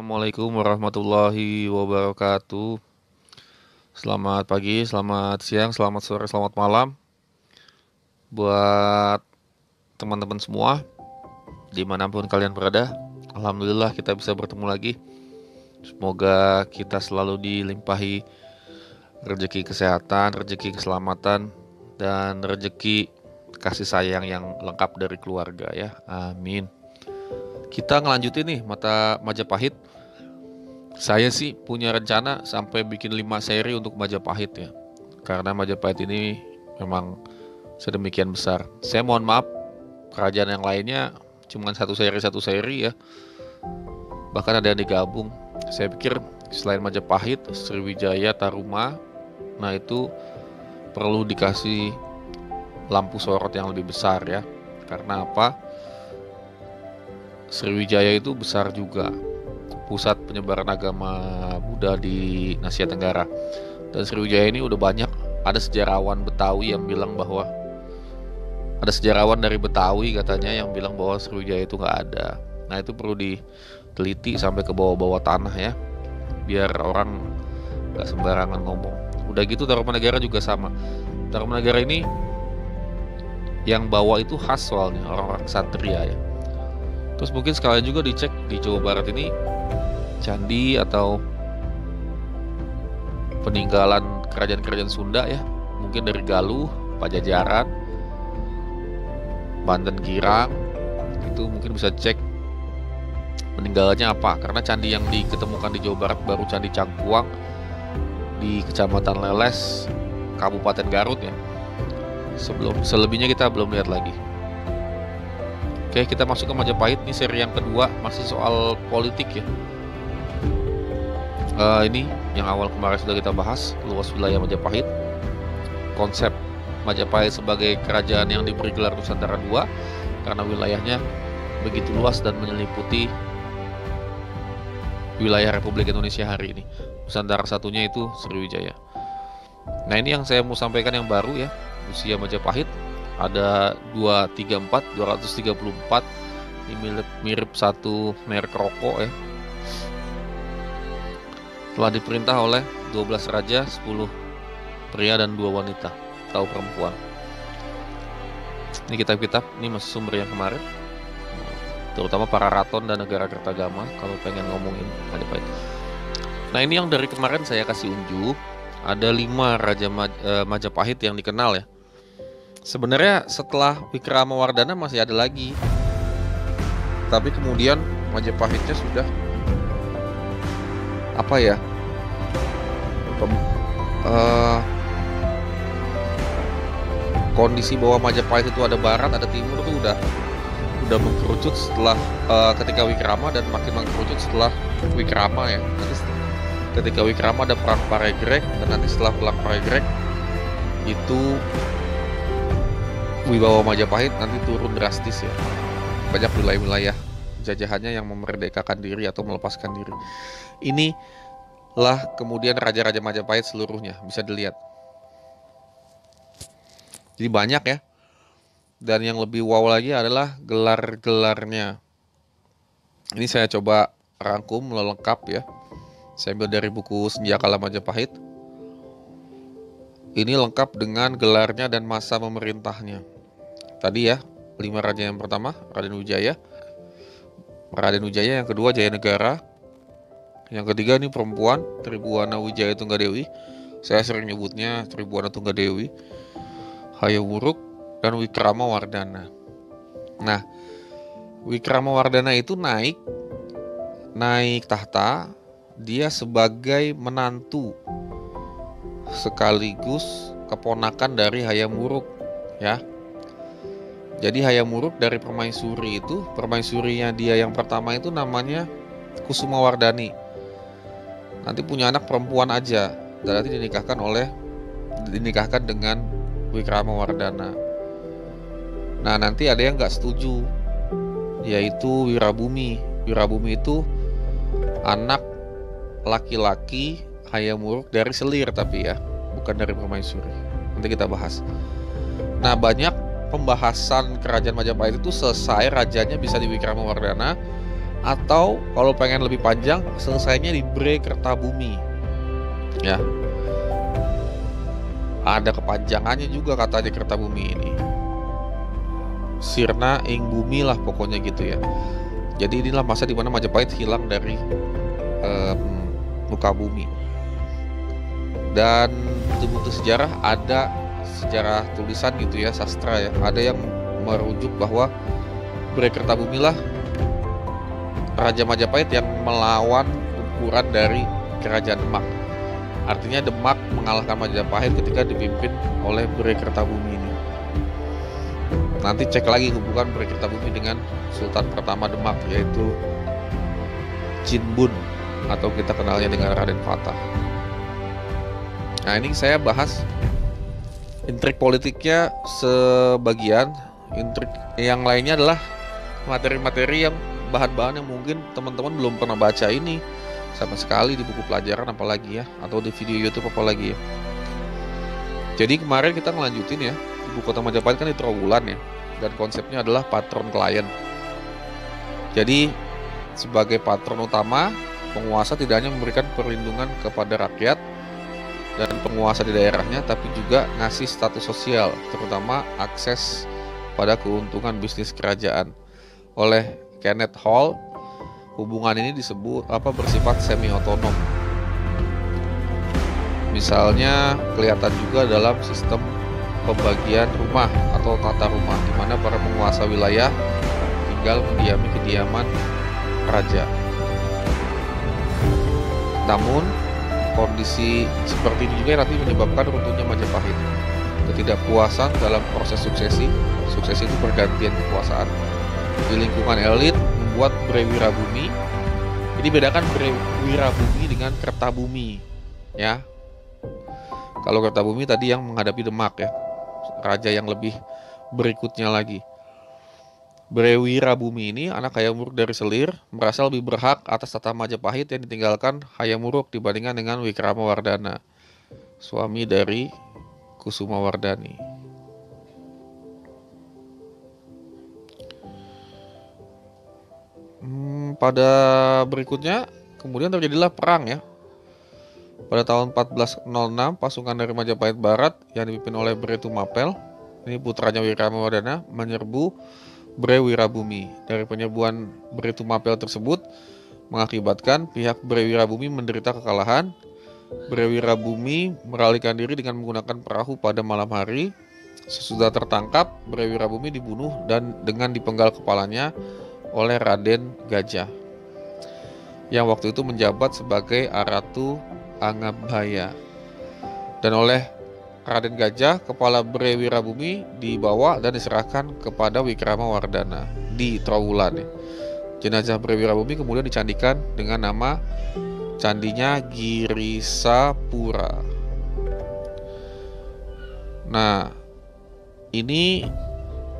Assalamualaikum warahmatullahi wabarakatuh. Selamat pagi, selamat siang, selamat sore, selamat malam buat teman-teman semua dimanapun kalian berada. Alhamdulillah kita bisa bertemu lagi. Semoga kita selalu dilimpahi rezeki kesehatan, rezeki keselamatan, dan rezeki kasih sayang yang lengkap dari keluarga ya. Amin. Kita ngelanjutin nih mata Majapahit. Saya sih punya rencana sampai bikin 5 seri untuk Majapahit ya. Karena Majapahit ini memang sedemikian besar. Saya mohon maaf, kerajaan yang lainnya cuma satu seri ya. Bahkan ada yang digabung. Saya pikir selain Majapahit, Sriwijaya, Taruma, nah itu perlu dikasih lampu sorot yang lebih besar ya. Karena apa? Sriwijaya itu besar juga, pusat penyebaran agama Buddha di Asia Tenggara. Dan Sriwijaya ini udah banyak, ada sejarawan Betawi yang bilang bahwa ada sejarawan dari Betawi katanya yang bilang bahwa Sriwijaya itu nggak ada. Nah itu perlu diteliti sampai ke bawah-bawah tanah ya, biar orang nggak sembarangan ngomong. Udah gitu Tarumanegara juga sama. Tarumanegara ini yang bawa itu khas soalnya orang-orang Satria ya. Terus mungkin sekalian juga dicek di Jawa Barat ini candi atau peninggalan kerajaan-kerajaan Sunda ya, mungkin dari Galuh, Pajajaran, Banten Girang, itu mungkin bisa cek peninggalannya apa. Karena candi yang diketemukan di Jawa Barat baru Candi Cangkuang di Kecamatan Leles, Kabupaten Garut ya. Selebihnya kita belum lihat lagi. Oke, kita masuk ke Majapahit. Ini seri yang kedua, masih soal politik ya. Ini yang awal kemarin sudah kita bahas, luas wilayah Majapahit. Konsep Majapahit sebagai kerajaan yang diberi gelar Nusantara II karena wilayahnya begitu luas dan menyeliputi wilayah Republik Indonesia hari ini. Nusantara satunya itu Sriwijaya. Nah ini yang saya mau sampaikan yang baru ya, usia Majapahit. Ada 234, ini mirip satu merek rokok ya. Telah diperintah oleh 12 raja, 10 pria dan 2 wanita atau perempuan. Ini kitab-kitab, ini masih sumber yang kemarin, terutama para raton dan negara Kertagama kalau pengen ngomongin Majapahit. Nah ini yang dari kemarin saya kasih unjuk, ada 5 raja Majapahit yang dikenal ya. Sebenarnya setelah Wikramawardhana masih ada lagi, tapi kemudian Majapahitnya sudah apa ya, kondisi bahwa Majapahit itu ada barat ada timur itu udah mengkerucut setelah ketika Wikrama, dan makin mengkerucut setelah Wikrama ya. Nanti ketika Wikrama ada perang Paregreg, dan nanti setelah perang Paregreg itu wibawa Majapahit nanti turun drastis ya. Banyak wilayah-wilayah jajahannya yang memerdekakan diri atau melepaskan diri. Inilah kemudian raja-raja Majapahit seluruhnya, bisa dilihat. Jadi banyak ya. Dan yang lebih wow lagi adalah gelar-gelarnya. Ini saya coba rangkum lengkap ya. Saya ambil dari buku Senjakala Majapahit. Ini lengkap dengan gelarnya dan masa memerintahnya. Tadi ya, 5 raja yang pertama, Raden Wijaya. Yang kedua Jayanegara. Yang ketiga ini perempuan, Tribuana Wijaya Tunggadewi. Saya sering nyebutnya Tribuana Tunggadewi. Hayam-Wuruk dan Wikramawardhana. Nah, Wikramawardhana itu naik tahta, dia sebagai menantu sekaligus keponakan dari Hayam-Wuruk ya. Jadi Hayam-Wuruk dari permaisuri itu, permaisurinya dia yang pertama itu namanya Kusumawardhani. Nanti punya anak perempuan aja, dan nanti dinikahkan dengan Wikramawardhana. Nah nanti ada yang nggak setuju, yaitu Wirabumi. Wirabumi itu anak laki-laki Hayam-Wuruk dari selir tapi ya, bukan dari permaisuri. Nanti kita bahas. Nah banyak pembahasan kerajaan Majapahit itu selesai rajanya bisa di Wikramawardhana atau kalau pengen lebih panjang selesainya di Bre Kertabumi. Ya. Ada kepanjangannya juga katanya Kertabumi ini. Sirna ing bumi lah pokoknya gitu ya. Jadi inilah masa dimana Majapahit hilang dari muka bumi. Dan buku-buku sejarah ada sejarah tulisan gitu ya, sastra ya. Ada yang merujuk bahwa Bre Kertabumi lah Raja Majapahit yang melawan ukuran dari Kerajaan Demak. Artinya Demak mengalahkan Majapahit ketika dipimpin oleh Bre Kertabumi ini. Nanti cek lagi hubungan Bre Kertabumi dengan Sultan pertama Demak, yaitu Cinbun, atau kita kenalnya dengan Raden Fatah. Nah, ini saya bahas intrik politiknya sebagian. Intrik yang lainnya adalah materi-materi yang bahan-bahan yang mungkin teman-teman belum pernah baca ini sama sekali di buku pelajaran apalagi ya, atau di video YouTube apalagi ya. Jadi kemarin kita ngelanjutin ya, ibu kota Majapahit kan di Trowulan ya, dan konsepnya adalah patron klien. Jadi sebagai patron utama, penguasa tidak hanya memberikan perlindungan kepada rakyat dan penguasa di daerahnya, tapi juga ngasih status sosial, terutama akses pada keuntungan bisnis kerajaan. Oleh Kenneth Hall, hubungan ini disebut bersifat semi otonom. Misalnya kelihatan juga dalam sistem pembagian rumah atau tata rumah, di mana para penguasa wilayah tinggal mendiami kediaman raja. Namun kondisi seperti ini juga nanti menyebabkan runtuhnya Majapahit. Ketidakpuasan dalam proses suksesi itu pergantian kekuasaan di lingkungan elit membuat Bre Wirabumi. Jadi bedakan Bre Wirabumi dengan Kertabumi ya. Kalau Kertabumi tadi yang menghadapi Demak ya, raja yang lebih berikutnya lagi. Bre Wirabumi ini anak Hayam Wuruk dari Selir, merasa lebih berhak atas tata Majapahit yang ditinggalkan Hayam Wuruk dibandingkan dengan Wikramawardhana, suami dari Kusumawardhani. Pada berikutnya kemudian terjadilah perang ya. Pada tahun 1406 pasukan dari Majapahit Barat yang dipimpin oleh Bre Tumapel, ini putranya Wikramawardhana, menyerbu Bre Wirabumi. Dari penyerbuan Bre Tumapel tersebut mengakibatkan pihak Bre Wirabumi menderita kekalahan. Bre Wirabumi melarikan diri dengan menggunakan perahu pada malam hari. Sesudah tertangkap, Bre Wirabumi dibunuh dan dengan dipenggal kepalanya oleh Raden Gajah, yang waktu itu menjabat sebagai Aratu Angabhaya. Dan oleh Raden Gajah, kepala Bre Wirabumi dibawa dan diserahkan kepada Wikramawardhana di Trowulan. Jenazah Bre Wirabumi kemudian dicandikan dengan nama candinya Girisapura. Nah, ini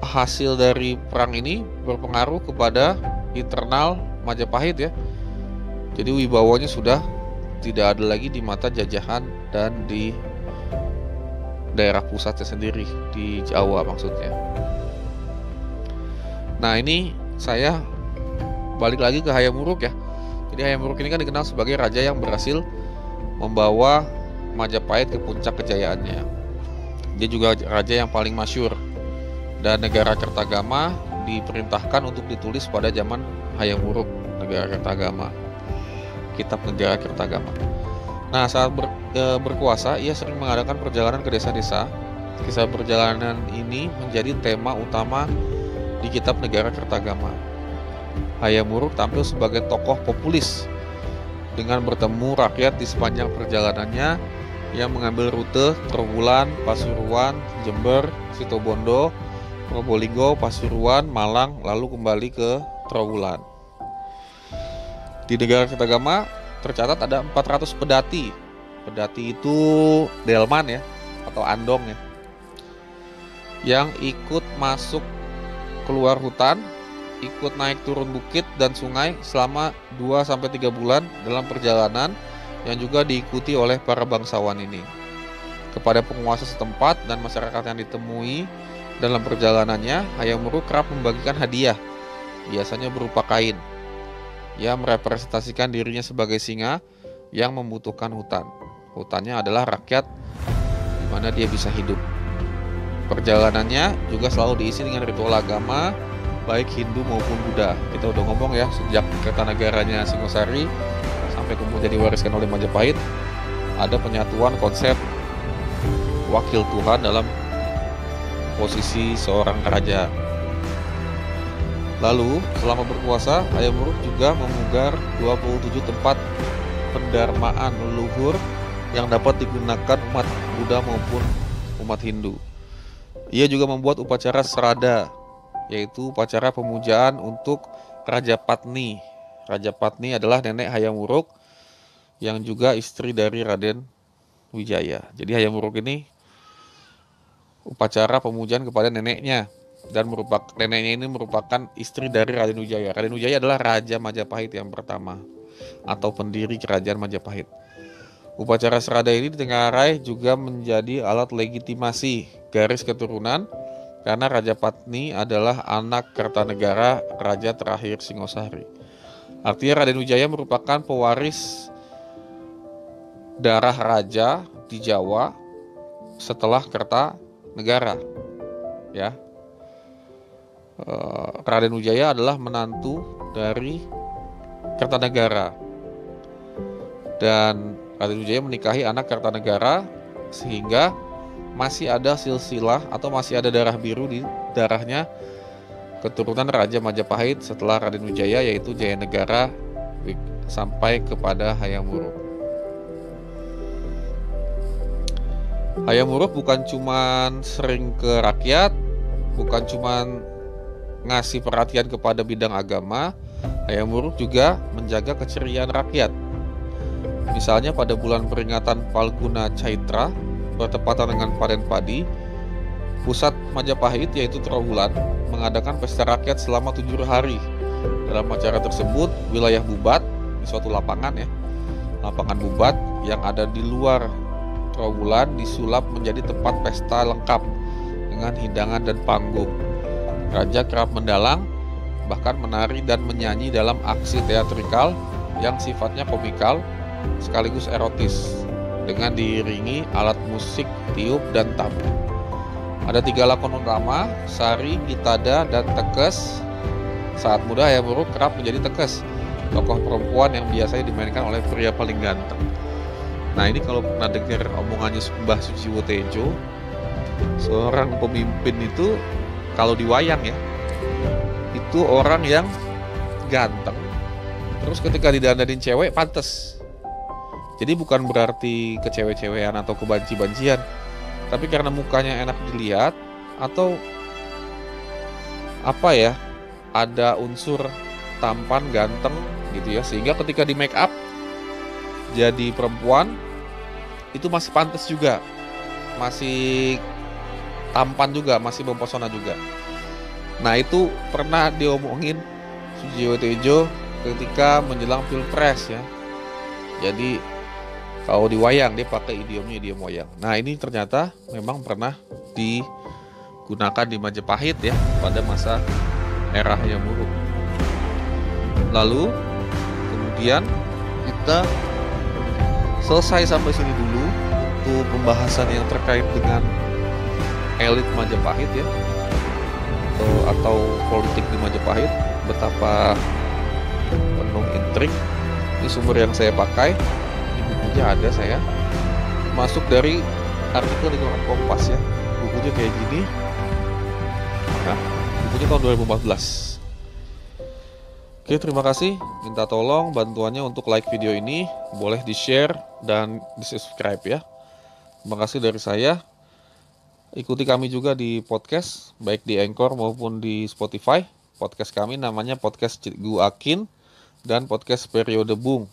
hasil dari perang ini berpengaruh kepada internal Majapahit ya. Jadi wibawanya sudah tidak ada lagi di mata jajahan dan di daerah pusatnya sendiri, di Jawa maksudnya. Nah, ini saya balik lagi ke Hayam Wuruk ya. Jadi Hayam Wuruk ini kan dikenal sebagai raja yang berhasil membawa Majapahit ke puncak kejayaannya. Dia juga raja yang paling masyhur. Dan negara Kertagama diperintahkan untuk ditulis pada zaman Hayam Wuruk, negara Kertagama, kitab negara Kertagama. Nah, saat berkuasa, ia sering mengadakan perjalanan ke desa-desa. Kisah perjalanan ini menjadi tema utama di kitab negara Kertagama. Hayam Wuruk tampil sebagai tokoh populis dengan bertemu rakyat di sepanjang perjalanannya yang mengambil rute Trowulan, Pasuruan, Jember, Situbondo, Probolinggo, Pasuruan, Malang, lalu kembali ke Trowulan. Di negara Kertagama tercatat ada 400 pedati. Pedati itu delman ya, atau andong ya, yang ikut masuk keluar hutan, ikut naik turun bukit dan sungai selama 2-3 bulan dalam perjalanan yang juga diikuti oleh para bangsawan ini. Kepada penguasa setempat dan masyarakat yang ditemui dalam perjalanannya, Hayam Wuruk kerap membagikan hadiah, biasanya berupa kain. Ia merepresentasikan dirinya sebagai singa yang membutuhkan hutan. Hutannya adalah rakyat di mana dia bisa hidup. Perjalanannya juga selalu diisi dengan ritual agama, baik Hindu maupun Buddha. Kita udah ngomong ya, sejak Kertanegaranya Singosari sampai kemudian diwariskan oleh Majapahit, ada penyatuan konsep wakil Tuhan dalam posisi seorang raja. Lalu, selama berpuasa, Hayam Wuruk juga memugar 27 tempat pendarmaan leluhur yang dapat digunakan umat Buddha maupun umat Hindu. Ia juga membuat upacara serada, yaitu upacara pemujaan untuk Raja Patni. Raja Patni adalah nenek Hayam Wuruk yang juga istri dari Raden Wijaya. Jadi Hayam Wuruk ini upacara pemujaan kepada neneknya, dan neneknya ini merupakan istri dari Raden Wijaya. Raden Wijaya adalah Raja Majapahit yang pertama atau pendiri kerajaan Majapahit. Upacara serada ini ditengarai juga menjadi alat legitimasi garis keturunan karena Raja Patni adalah anak Kertanegara, raja terakhir Singosari. Artinya Raden Wijaya merupakan pewaris darah raja di Jawa setelah Kertanegara. Ya. Raden Wijaya adalah menantu dari Kertanegara, dan Raden Wijaya menikahi anak Kertanegara, sehingga masih ada silsilah atau masih ada darah biru di darahnya keturunan Raja Majapahit setelah Raden Wijaya, yaitu Jayanegara sampai kepada Hayam Wuruk. Hayam Wuruk bukan cuman sering ke rakyat, bukan cuman ngasih perhatian kepada bidang agama, Hayam Wuruk juga menjaga keceriaan rakyat. Misalnya pada bulan peringatan Palguna Caitra, bertepatan dengan panen padi, pusat Majapahit yaitu Trowulan mengadakan pesta rakyat selama 7 hari. Dalam acara tersebut, wilayah Bubat, di suatu lapangan ya, lapangan Bubat yang ada di luar Trowulan disulap menjadi tempat pesta lengkap dengan hidangan dan panggung. Raja kerap mendalang, bahkan menari dan menyanyi dalam aksi teatrikal yang sifatnya komikal sekaligus erotis, dengan diiringi alat musik, tiup, dan tabu. Ada 3 lakon utama, Sari, Gitada, dan Tekes. Saat muda Hayam Wuruk kerap menjadi Tekes, tokoh perempuan yang biasanya dimainkan oleh pria paling ganteng. Nah, ini kalau pernah dengar omongannya Mbah Sujiwo Tejo, seorang pemimpin itu kalau di wayang ya, itu orang yang ganteng, terus ketika didandanin cewek pantes. Jadi bukan berarti kecewe-cewean atau kebanci-bancian, tapi karena mukanya enak dilihat atau apa ya, ada unsur tampan, ganteng gitu ya, sehingga ketika di make up jadi perempuan itu masih pantas juga, masih tampan juga, masih mempesona juga. Nah, itu pernah diomongin Sujiwo Tejo ketika menjelang Pilpres ya. Jadi kalau di wayang dia pakai idiom wayang. Nah, ini ternyata memang pernah digunakan di Majapahit ya pada masa era Hayam Wuruk. Lalu kemudian kita selesai sampai sini dulu untuk pembahasan yang terkait dengan elit Majapahit ya, atau politik di Majapahit, betapa penuh intrik. Ini sumber yang saya pakai, ini bukunya ada saya, masuk dari artikel di koran Kompas ya, bukunya kayak gini. Nah, bukunya tahun 2014. Oke, terima kasih. Minta tolong bantuannya untuk like video ini, boleh di-share dan di-subscribe ya. Terima kasih dari saya. Ikuti kami juga di podcast, baik di Anchor maupun di Spotify. Podcast kami namanya Podcast Cikgu Akin dan Podcast Periode Bung.